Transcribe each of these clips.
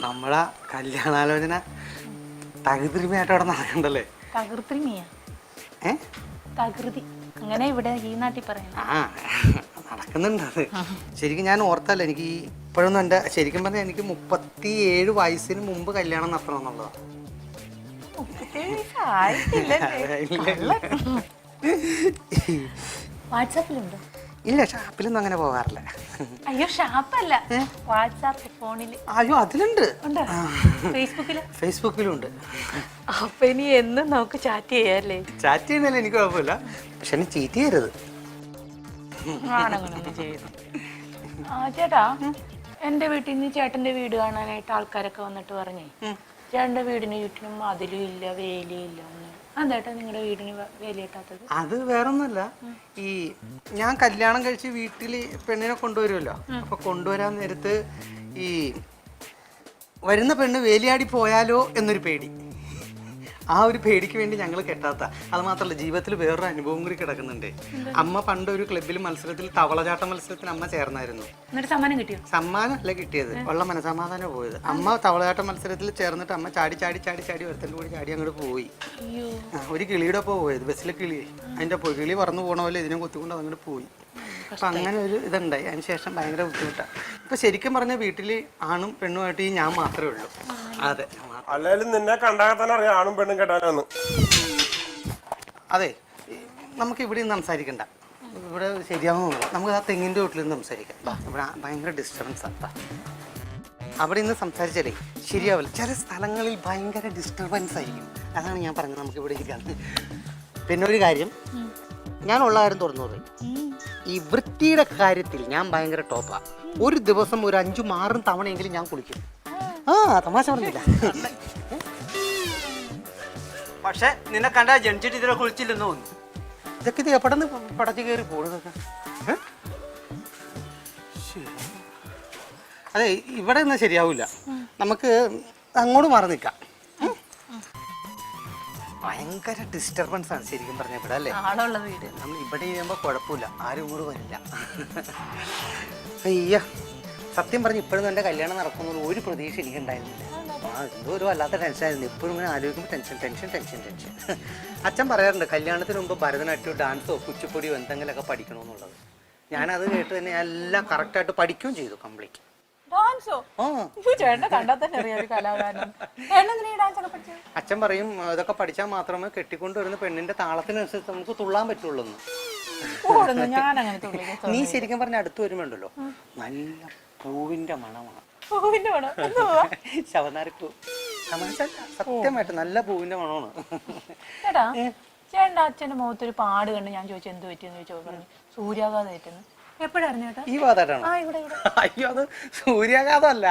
നമ്മളെ കല്യാണാലോചന തകൃതിമയായിട്ട് അവിടെ നടക്കണ്ടല്ലേ? തകൃതിമയാ? തകൃതി അങ്ങനെ ഇവിടെ ഈ നാട്ടിൽ പറയുന്നത്. ആ നടക്കുന്നുണ്ട് അത്. ശരിക്കും ഞാൻ ഓർത്തല്ല, എനിക്ക് ഇപ്പോഴൊന്നും എൻ്റെ ശരിക്കും പറഞ്ഞാൽ എനിക്ക് 37 വയസ്സിന് മുമ്പ് കല്യാണം നടത്തണം എന്നുള്ളതാണ്. വാട്സാപ്പിലുണ്ടോ? ഇല്ല, ഷാപ്പിലൊന്നും അങ്ങനെ പോകാറില്ല. അയ്യോ ഷാപ്പല്ല, വാട്സാപ്പ് ഫോണില്. അയ്യോ അതിലുണ്ട്. ഫേസ്ബുക്കിലുണ്ട്. അപ്പൊ ഇനി എന്നും നമുക്ക് ചാറ്റ് ചെയ്യാല്ലേ? ചാറ്റ് ചെയ്യുന്നല്ലേ എനിക്ക് കുഴപ്പമില്ല, പക്ഷെ എന്നെ ചീറ്റ് ചെയ്യരുത്. ചേട്ടാ, എന്റെ വീട്ടിൽ നിന്ന് ചേട്ടന്റെ വീട് കാണാനായിട്ട് ആൾക്കാരൊക്കെ വന്നിട്ട് പറഞ്ഞേ ചേട്ടന്റെ വീടിന് ചുറ്റിനും മതിലും ഇല്ല, വേലിയും ഇല്ല. അതെട്ടാ നിങ്ങളുടെ വീടിന് വേലിയിട്ടാത്തത്? അത് വേറൊന്നുമല്ല, ഈ ഞാൻ കല്യാണം കഴിച്ച് വീട്ടില് പെണ്ണിനെ കൊണ്ടുവരുമല്ലോ, അപ്പൊ കൊണ്ടുവരാൻ നേരത്ത് ഈ വരുന്ന പെണ്ണ് വേലിയാടി പോയാലോ എന്നൊരു പേടി. ആ ഒരു പേടിക്ക് വേണ്ടി ഞങ്ങൾ കെട്ടാത്ത. അത് മാത്രമല്ല, ജീവിതത്തിൽ വേറൊരു അനുഭവം കൂടി കിടക്കുന്നുണ്ട്. അമ്മ പണ്ട് ഒരു ക്ലബിൽ മത്സരത്തിൽ തവളചാട്ട മത്സരത്തിന് അമ്മ ചേർന്നായിരുന്നു. സമ്മാനം കിട്ടിയോ? സമ്മാനം അല്ല കിട്ടിയത്, ഉള്ള മനസമാധാനം പോയത്. അമ്മ തവളചാട്ട മത്സരത്തിൽ ചേർന്നിട്ട് അമ്മ ചാടി ചാടി ചാടി ചാടി ഒരുത്തൻ്റെ കൂടി ചാടി അങ്ങോട്ട് പോയി. ഒരു കിളിയുടെ ഒപ്പം പോയത്, ബസ്സിലെ കിളി. അതിൻ്റെ കിളി പറന്നു പോകണ പോലെ ഇതിനെ കൊത്തിക്കൊണ്ട് അങ്ങോട്ട് പോയി. അപ്പം അങ്ങനെ ഒരു ഇതുണ്ടായി. അതിന് ശേഷം ഭയങ്കര ബുദ്ധിമുട്ടാണ്. ഇപ്പം ശരിക്കും പറഞ്ഞാൽ വീട്ടിൽ ആണും പെണ്ണുമായിട്ട് ഞാൻ മാത്രമേ ഉള്ളൂ. അതെ, അല്ലേലും നിന്നെ കണ്ടാൽ തന്നെ അറിയാം ആണും പെണ്ണും കെട്ടാനാന്ന്. അതെ, നമുക്ക് ഇവിടെ നിന്ന് സംസാരിക്കണ്ട, ഇവിടെ ശരിയാവുന്നില്ല. നമുക്ക് ആ തെങ്ങിൻ്റെ വീട്ടിൽ നിന്ന് സംസാരിക്കാം. ഇവിടെ ഭയങ്കര ഡിസ്റ്റർബൻസ് ആണ്. അവിടെ നിന്ന് സംസാരിച്ചാലേ ശരിയാവില്ല. ചില സ്ഥലങ്ങളിൽ ഭയങ്കര ഡിസ്റ്റർബൻസ് ആയിരിക്കും. അതാണ് ഞാൻ പറഞ്ഞത്, നമുക്ക് ഇവിടെ ഇരിക്കാം. പിന്നെ ഒരു കാര്യം, ഞാനുള്ള കാര്യം തുറന്നു പറയും, ഈ വൃത്തിയുടെ കാര്യത്തിൽ ഞാൻ ഭയങ്കര ടോപ്പാണ്. ഒരു ദിവസം ഒരു 5-6 തവണയെങ്കിലും ഞാൻ കുളിക്കും. ആ തമാശ പറഞ്ഞില്ല. പക്ഷെ നിന്നെ കണ്ടാ ജനിച്ചിട്ട് ഇതിനെ കുളിച്ചില്ലെന്ന് തോന്നുന്നു. ഇതൊക്കെ ഇത് എവിടെന്ന് പടച്ചു കയറി പോണതൊക്കെ. അതെ, ഇവിടെ ഒന്നും ശരിയാവില്ല. നമുക്ക് അങ്ങോട്ട് മാറി നിൽക്കാം. ഭയങ്കര ഡിസ്റ്റർബൻസ് ആണ് ശരിക്കും പറഞ്ഞ ഇവിടെ, അല്ലേ? നമ്മൾ ഇവിടെ ചെയ്യുമ്പോൾ കുഴപ്പമില്ല, ആരും ഇങ്ങോട്ട് വരില്ല. അയ്യ, സത്യം പറഞ്ഞ് ഇപ്പോഴും എൻ്റെ കല്യാണം നടക്കുന്നത് ഒരു പ്രതീക്ഷ എനിക്കുണ്ടായിരുന്നില്ല. എന്തോ ഒരു വല്ലാത്ത ടെൻഷനായിരുന്നു. എപ്പോഴും ഇങ്ങനെ ആലോചിക്കുമ്പോൾ ടെൻഷൻ. അച്ഛൻ പറയാറുണ്ട് കല്യാണത്തിന് മുമ്പ് ഭരതനാട്യമോ ഡാൻസോ കുച്ചിപ്പൊടിയോ എന്തെങ്കിലുമൊക്കെ പഠിക്കണമെന്നുള്ളത്. ഞാനത് കേട്ട് തന്നെ എല്ലാം കറക്റ്റായിട്ട് പഠിക്കുകയും ചെയ്തു, കംപ്ലീറ്റ്. അച്ഛൻ പറയും ഇതൊക്കെ പഠിച്ചാൽ മാത്രമേ കെട്ടിക്കൊണ്ട് വരുന്ന പെണ്ണിന്റെ താളത്തിനനുസരിച്ച് നമുക്ക് തുള്ളാൻ പറ്റുള്ളൂ. നീ ശരിക്കും പറഞ്ഞ അടുത്ത് വരുമ്പോണ്ടല്ലോ നല്ല പൂവിന്റെ മണമാണ്. ശവനാരിപ്പൂ. സത്യമായിട്ട് നല്ല പൂവിന്റെ മണമാണ്. ചേട്ടൻ്റെ അച്ഛന്റെ മുഖത്തൊരു പാട് കണ്ട് ഞാൻ ചോദിച്ചു എന്ത് പറ്റിയെന്ന് ചോദിച്ചു. പറഞ്ഞു സൂര്യാഘാതം ഏറ്റെന്ന്. എപ്പോഴായിരുന്നു ചേട്ടാ? ഈ ഭാഗത്തായിട്ടാണ്. അയ്യോ, അത് സൂര്യാഘാതം അല്ല.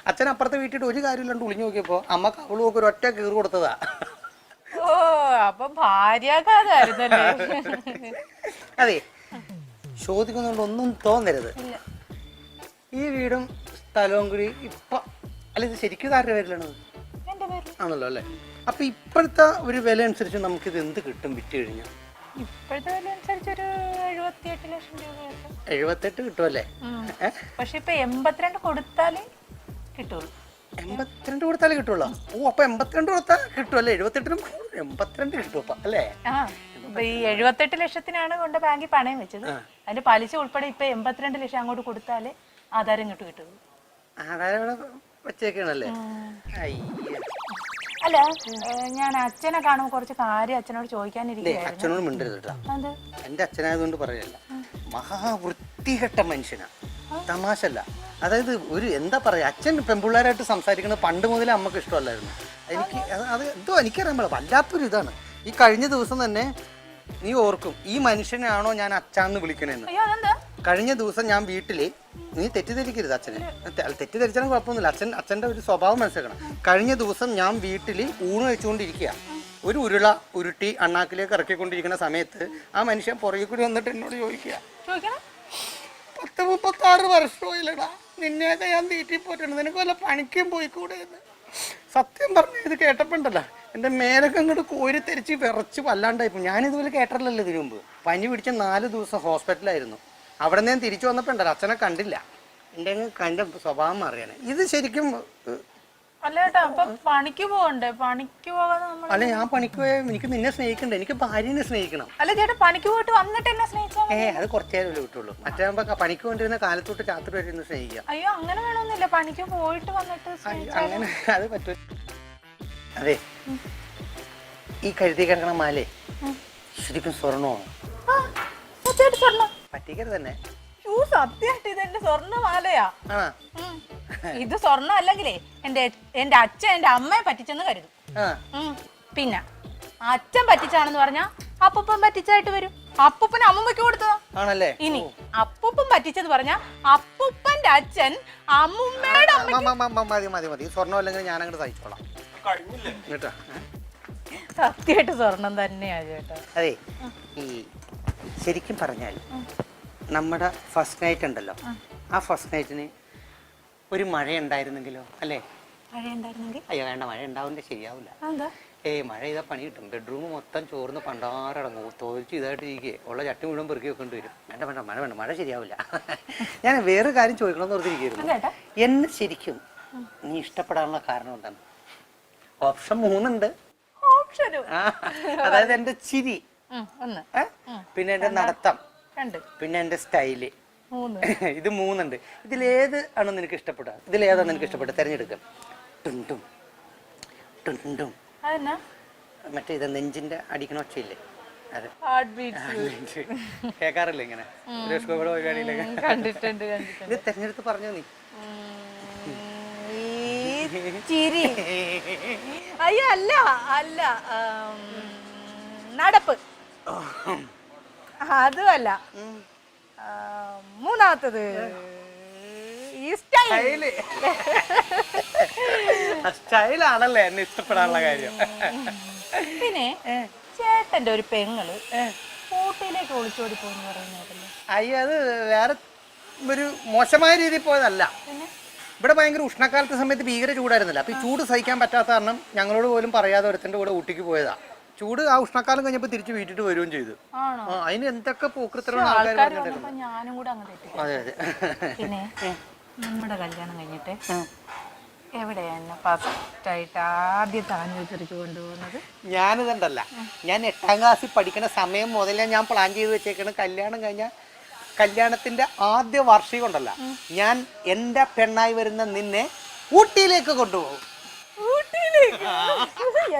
അച്ഛൻ അപ്പുറത്തെ വീട്ടിട്ട് ഒരു കാര്യമില്ലാണ്ട് ഒളിഞ്ഞു നോക്കിയപ്പോ അമ്മ അവള് നോക്കി ഒരു ഒറ്റ കീറ് കൊടുത്തതാ. ഓ, അപ്പൊ ഭാര്യാഘാതമായിരുന്നല്ലേ? അതെ, ചോദിക്കുന്നുണ്ട് ഒന്നും തോന്നരുത്. ഈ വീടും സ്ഥലവും കൂടി ഇപ്പൊ അല്ല, ഇത് ശരിക്കും ആരുടെ പേരിലാണ്? ആണല്ലോ അല്ലേ? അപ്പൊ ഇപ്പോഴത്തെ ഒരു വില അനുസരിച്ച് നമുക്കിത് എന്ത് കിട്ടും വിറ്റ് കഴിഞ്ഞാൽ? ഇപ്പോഴത്തെ വില അനുസരിച്ച് ഒരു 78 ലക്ഷം രൂപ. 78 കിട്ടുമല്ലേ? പക്ഷെ ഇപ്പൊ 82 കൊടുത്താലേ കിട്ടുള്ളൂ. 82 കൊടുത്താലേ കിട്ടുള്ളൂ? ഓ, അപ്പൊ 82 കൊടുത്താൽ കിട്ടുമല്ലേ? 78 82 കിട്ടും അല്ലേ? ഈ 78 ലക്ഷത്തിനാണ് കൊണ്ട് ബാങ്കിൽ പണയം വെച്ചത്. അതിന്റെ പലിശ ഉൾപ്പെടെ ഇപ്പൊ 82 ലക്ഷം അങ്ങോട്ട് കൊടുത്താലേ ആധാരം ഇങ്ങോട്ട് കിട്ടുള്ളൂ. ആധാരം വെച്ചേക്കണല്ലേ? അല്ല, ഞാൻ അച്ഛനെ കാണുമ്പോൾ കുറച്ച് കാര്യം അച്ഛനോട് ചോദിക്കാനിരിക്കുകയായിരുന്നു. അച്ഛനോട് മിണ്ടരുത് കേട്ടോ. എന്റെ അച്ഛനായതുകൊണ്ട് പറയല്ല, മഹാവൃത്തികെട്ട മനുഷ്യനാ, തമാശല്ല. അതായത് ഒരു എന്താ പറയാ, അച്ഛൻ പെൺപിള്ളേരായിട്ട് സംസാരിക്കുന്നത് പണ്ട് മുതലേ അമ്മക്ക് ഇഷ്ടമല്ലായിരുന്നു. എനിക്ക് അത് എന്തോ എനിക്കറിയാൻ പാടില്ല, വല്ലാത്തൊരു ഇതാണ്. ഈ കഴിഞ്ഞ ദിവസം തന്നെ നീ ഓർക്കും, ഈ മനുഷ്യനാണോ ഞാൻ അച്ഛാന്ന് വിളിക്കണേന്ന്. കഴിഞ്ഞ ദിവസം ഞാൻ വീട്ടില്, നീ തെറ്റിദ്ധരിക്കരുത് അച്ഛനെ, തെറ്റിദ്ധരിച്ചാലും കുഴപ്പമൊന്നുമില്ല, അച്ഛൻ്റെ ഒരു സ്വഭാവം മനസ്സിലാക്കണം. കഴിഞ്ഞ ദിവസം ഞാൻ വീട്ടിൽ ഊണ് വെച്ചുകൊണ്ടിരിക്കുക, ഒരു ഉരുള ഉരുട്ടി അണ്ണാക്കിലേക്ക് ഇറക്കിക്കൊണ്ടിരിക്കുന്ന സമയത്ത് ആ മനുഷ്യൻ പുറകെ കൂടി വന്നിട്ട് എന്നോട് ചോദിക്കുക, 36 വർഷമായില്ലടാ നിന്നെയൊക്കെ ഞാൻ തീറ്റി പോയിട്ടുണ്ട്, നിനക്ക് വല്ല പണിക്കും പോയിക്കൂടെ എന്ന്. സത്യം പറഞ്ഞു ഇത് കേട്ടപ്പോണ്ടല്ല എൻ്റെ മേലൊക്കെ അങ്ങോട്ട് കോരി തെരിച്ച് വിറച്ച് വല്ലാണ്ടായിപ്പോൾ. ഞാനിതുപോലെ കേട്ടില്ലല്ലോ ഇതിനു മുമ്പ്. പനി പിടിച്ച 4 ദിവസം ഹോസ്പിറ്റലായിരുന്നു. അവിടെ നിന്ന് ഞാൻ തിരിച്ചു വന്നപ്പോൾ ഉണ്ടല്ലോ അച്ഛനെ കണ്ടില്ല. എൻ്റെ സ്വഭാവം മാറിയാണ് ഇത്. ശരിക്കും അല്ല ചേട്ടാ അപ്പൊ പണിക്ക് പോകണ്ടേ? പണിക്ക് പോകാതെ നമ്മൾ അല്ല ഞാൻ പണിക്ക് പോയാൽ എനിക്ക് നിന്നെ സ്നേഹിക്കണ്ടേ? എനിക്ക് ഭാര്യനെ സ്നേഹിക്കണം. അല്ല ചേട്ടാ പണിക്ക് പോയിട്ട് വന്നിട്ട് എന്നെ സ്നേഹിച്ചാ മതി. അത് കുറച്ചു നേരം കിട്ടുള്ളൂ. മറ്റേ പണിക്ക് കൊണ്ടിരുന്ന കാലത്തോട്ട് രാത്രി വരെ ഒന്ന് സ്നേഹിക്കാം. അയ്യോ അങ്ങനെ വേണമെന്നില്ല, പണിക്ക് പോയിട്ട് വന്നിട്ട് അങ്ങനെ അത് പറ്റൂ. അതെ, ഈ കഴുതി കിടക്കണ മാലേ ശരിക്കും സ്വർണ്ണമാണ്. സ്വർണ്ണം പറ്റിക്കരുത് തന്നെ. സത്യമായിട്ട് ഇതെന്റെ സ്വർണ്ണമാലയാ. ആ ഇത് സ്വർണ്ണം അല്ലെങ്കിലേ എന്റെ അച്ഛൻ എന്റെ അമ്മയെ പറ്റിച്ചെന്ന് കരുതും. പിന്നെ അച്ഛൻ പറ്റിച്ചാണെന്ന് പറഞ്ഞാ അപ്പൂപ്പൻ പറ്റിച്ചായിട്ട് വരും. അപ്പൂപ്പൻ അമ്മൂമ്മയ്ക്ക് കൊടുത്തതാ. ആണല്ലേ? ഇനി അപ്പൂപ്പൻ പറ്റിച്ചെന്ന് പറഞ്ഞാ അപ്പൂപ്പന്റെ അച്ഛൻ അമ്മൂമ്മയുടെ മതി മതി മതി. സ്വർണ്ണം അല്ലെങ്കിൽ ഞാൻ അങ്ങോട്ട് സഹിച്ചോളാം കേട്ടോ. സത്യമായിട്ട് സ്വർണം തന്നെയാ ചേട്ടാ. അതെ, ഈ ശരിക്കും പറഞ്ഞാൽ നമ്മുടെ ഫസ്റ്റ് നൈറ്റ് ഉണ്ടല്ലോ, ആ ഫസ്റ്റ് നൈറ്റിന് ഒരു മഴ ഉണ്ടായിരുന്നെങ്കിലോ? അല്ലേ? മഴ ഉണ്ടായിരുന്നെങ്കിൽ? അയ്യോ വേണ്ട, മഴ ഉണ്ടാവുന്നത് ശരിയാവില്ല. മഴ ചെയ്താൽ പണി കിട്ടും. ബെഡ്റൂം മൊത്തം ചോർന്ന് പണ്ടാറടങ്ങും. തോൽച്ച് ഇതായിട്ട് ഇരിക്കേ ഉള്ള ചട്ടി മുഴുവൻ പെറുക്കി വെക്കേണ്ടി വരും. വേണ്ട വേണ്ട, മഴ വേണ്ട, മഴ ശരിയാവില്ല. ഞാൻ വേറെ കാര്യം ചോദിക്കണമെന്ന് ഓർത്തിരിക്കുന്നു. എന്നെ ശരിക്കും നീ ഇഷ്ടപ്പെടാനുള്ള കാരണം എന്താണ്? ഓപ്ഷൻ 3 ഉണ്ട്. അതായത് എന്റെ ചിരി, പിന്നെ എന്റെ നടത്തം, പിന്നെ എന്റെ സ്റ്റൈല്. ഇത് 3 ഉണ്ട്. ഇതിലേത് ആണ് നിനക്ക് ഇഷ്ടപ്പെടുക? ഇതിലേതാണ് നിനക്ക് ഇഷ്ടപ്പെടുക? തെരഞ്ഞെടുക്കാം. ടുണ്ടും ടുണ്ടും മറ്റേ ഇത് നെഞ്ചിന്റെ അടിക്കണ ഒച്ചയില്ലേ? അതെ, കേക്കാറില്ല ഇങ്ങനെ കണ്ടിട്ടുണ്ട്. ഇത് തെരഞ്ഞെടുത്ത് പറഞ്ഞോ നീ. ചിരി. അയ്യോ അല്ല അല്ല, നടപ്പ് അതുമല്ല. 3ാമത്തത് ഈ സ്റ്റൈല്. സ്റ്റൈലാണല്ലേ എന്നെ ഇഷ്ടപ്പെടാനുള്ള കാര്യം. പിന്നെ ചേട്ടന്റെ ഒരു പെങ്ങള് ഊട്ടിയിലേക്ക് ഒളിച്ചോടി പോയെന്ന് പറയുന്നതല്ലേ? അയ്യോ, അത് വേറെ ഒരു മോശമായ രീതിയിൽ പോയതല്ല. ഇവിടെ ഭയങ്കര ഉഷ്ണക്കാലത്തെ സമയത്ത് ഭീകര ചൂടായിരുന്നില്ല. അപ്പൊ ഈ ചൂട് സഹിക്കാൻ പറ്റാത്ത കാരണം ഞങ്ങളോട് പോലും പറയാതെ ഒരുത്തന്റെ കൂടെ ഊട്ടിക്ക് പോയതാ. ചൂട് ആ ഉഷ്ണക്കാലം കഴിഞ്ഞപ്പോ തിരിച്ച് വീട്ടിട്ട് വരികയും ചെയ്തു. അതിന് എന്തൊക്കെ പോക്കൃത്തരമാണ് ആൾക്കാർ. ഞാനും കൂടെ അങ്ങ് തെറ്റി. അതെ അതെ. പിന്നെ നമ്മുടെ കല്യാണം കഴിഞ്ഞിട്ട് എവിടെയാണ് ഫസ്റ്റായിട്ട് ആദ്യത്തെ ആനിവേഴ്സറിക്ക് കൊണ്ടുപോകുന്നത്? ഞാനിതുണ്ടല്ല, ഞാൻ 8ാം ക്ലാസ്സിൽ പഠിക്കുന്ന സമയം മുതലേ ഞാൻ പ്ലാൻ ചെയ്ത് വെച്ചേക്കണം. കല്യാണം കഴിഞ്ഞാൽ കല്യാണത്തിന്റെ ആദ്യ വാർഷികം ഉണ്ടല്ല, ഞാൻ എന്റെ പെണ്ണായി വരുന്ന നിന്നെ ഊട്ടിയിലേക്ക് കൊണ്ടുപോകും.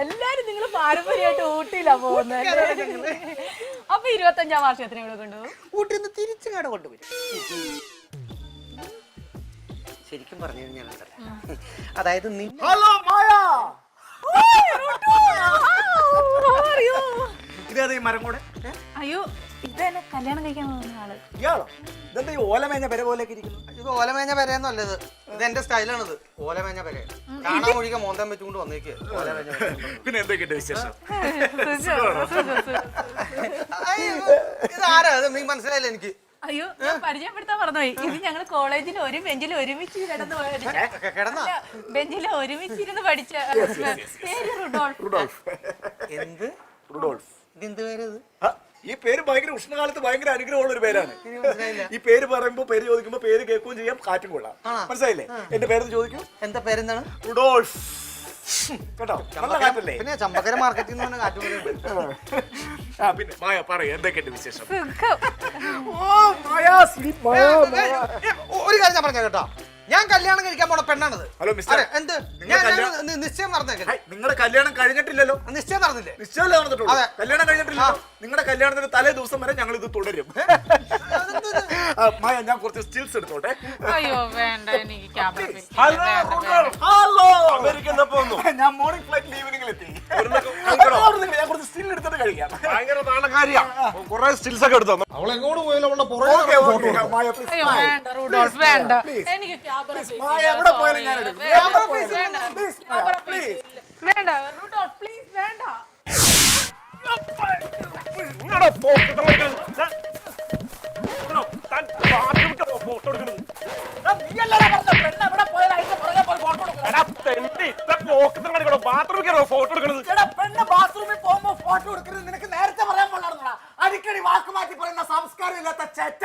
എല്ലാരും നിങ്ങൾ പാരമ്പര്യമായിട്ട് ഊട്ടിയിലാ പോകുന്നത്. അപ്പൊ 25ാം വാർഷികത്തിന് ഇവിടെ കൊണ്ടുപോകും. ഊട്ടിയിൽ നിന്ന് തിരിച്ചുകാട് കൊണ്ടുവരും. ശരിക്കും പറഞ്ഞു കഴിഞ്ഞാൽ അതായത് അയ്യോ ഇതെന്നെ കല്യാണം കഴിക്കാൻ പോകുന്ന ആള്. ഇയാളോ? ഇതെന്താ ഈ ഓലമേഞ്ഞ പെര പോലെയൊക്കെ ഇരിക്കുന്നു? ഇത് ഓലമേഞ്ഞ പെരയൊന്നുമല്ലത്. ഇത് എന്റെ സ്റ്റൈലാണിത്. ഓലമേഞ്ഞ പെര കാണാൻ ഒഴികെ മോന്തം വെച്ചുകൊണ്ട് വന്നേക്ക്. ഓലമേഞ്ഞ പിന്നെ എന്തൊക്കെയുണ്ട് വിശേഷം? ഇത് ആരാ? നീ മനസ്സിലായില്ല എനിക്ക്. അയ്യോ ഞാൻ പരിചയപ്പെടുത്താൻ പറഞ്ഞുപോയി. ഇത് ഞങ്ങൾ കോളേജിൽ ഒരു ബെഞ്ചിൽ ഒരുമിച്ച് ബെഞ്ചിൽ ഒരുമിച്ചിരുന്ന് പഠിച്ച പേര് റുഡോൾഫ്. എന്ത് റുഡോൾഫ്? ഇതെന്ത് പേര്? ഈ പേര് ഭയങ്കര ഉഷ്ണകാലത്ത് ഭയങ്കര അനുഗ്രഹമുള്ള ഒരു പേരാണ്. ഈ പേര് പറയുമ്പോ പേര് ചോദിക്കുമ്പോ പേര് കേൾക്കുകയും ചെയ്യാം, കാറ്റും കൊള്ളാം. മനസ്സിലായില്ലേ? എന്റെ പേര് ചോദിക്കൂ. എന്താ പേരെന്താണ്? റുഡോൾഫ്. കേട്ടോ, നല്ല കാറ്റല്ലേ? പിന്നെ ചമ്പക്കര മാർക്കറ്റിൽ നിന്ന് കാറ്റും. പിന്നെ മായ പറയ എന്തൊക്കെയുണ്ട് വിശേഷം? ഒരു കാര്യം ഞാൻ പറഞ്ഞ കേട്ടോ, ഞാൻ കല്യാണം കഴിക്കാൻ പോണ പെണ്ണാണത്. ഹലോ മിസ്റ്റർ, എന്ത് നിശ്ചയം നടന്നേക്കേ? നിങ്ങളുടെ കല്യാണം കഴിഞ്ഞിട്ടില്ലല്ലോ. നിശ്ചയം നടന്നില്ലേ? നിശ്ചയമല്ലേ നടന്നിട്ടുള്ളൂ. കല്യാണം കഴിഞ്ഞിട്ടില്ലല്ലോ. നിങ്ങളുടെ കല്യാണത്തിന്റെ തലേ ദിവസം വരെ ഞങ്ങൾ ഇത് തുടരും. മായ, ഞാൻ കുറച്ച് സ്റ്റിൽസ് എടുത്തോട്ടെ. അയ്യോ വേണ്ട, എനിക്ക് ഞാൻ മോർണിംഗ് ഫ്ലൈറ്റ് ഈവനിംഗിൽ എത്തി. ഞാൻ കുറച്ച് സ്റ്റിൽ എടുത്തിട്ട് കഴിക്കാം. ഭയങ്കര നാളെ കുറെ സ്റ്റിൽസ് ഒക്കെ എടുത്തോ. അവൾ എങ്ങോട്ട് പോയാലും അവളുടെ പുറകെ വേണ്ട, എനിക്ക് എവിടെ പോയാലും ഞാൻ എടുക്കും. വേണ്ട റുഡോൾഫ് പ്ലീസ് വേണ്ട. ബാത്റൂമിൽ പോകുമ്പോ ഫോട്ടോ എടുക്കരുത്. നിനക്ക് നേരത്തെ പറയാൻ പാടില്ല. അടിക്കടി വാക്ക് മാറ്റി പറയുന്ന സംസ്കാരം ഇല്ലാത്ത ചേറ്റ.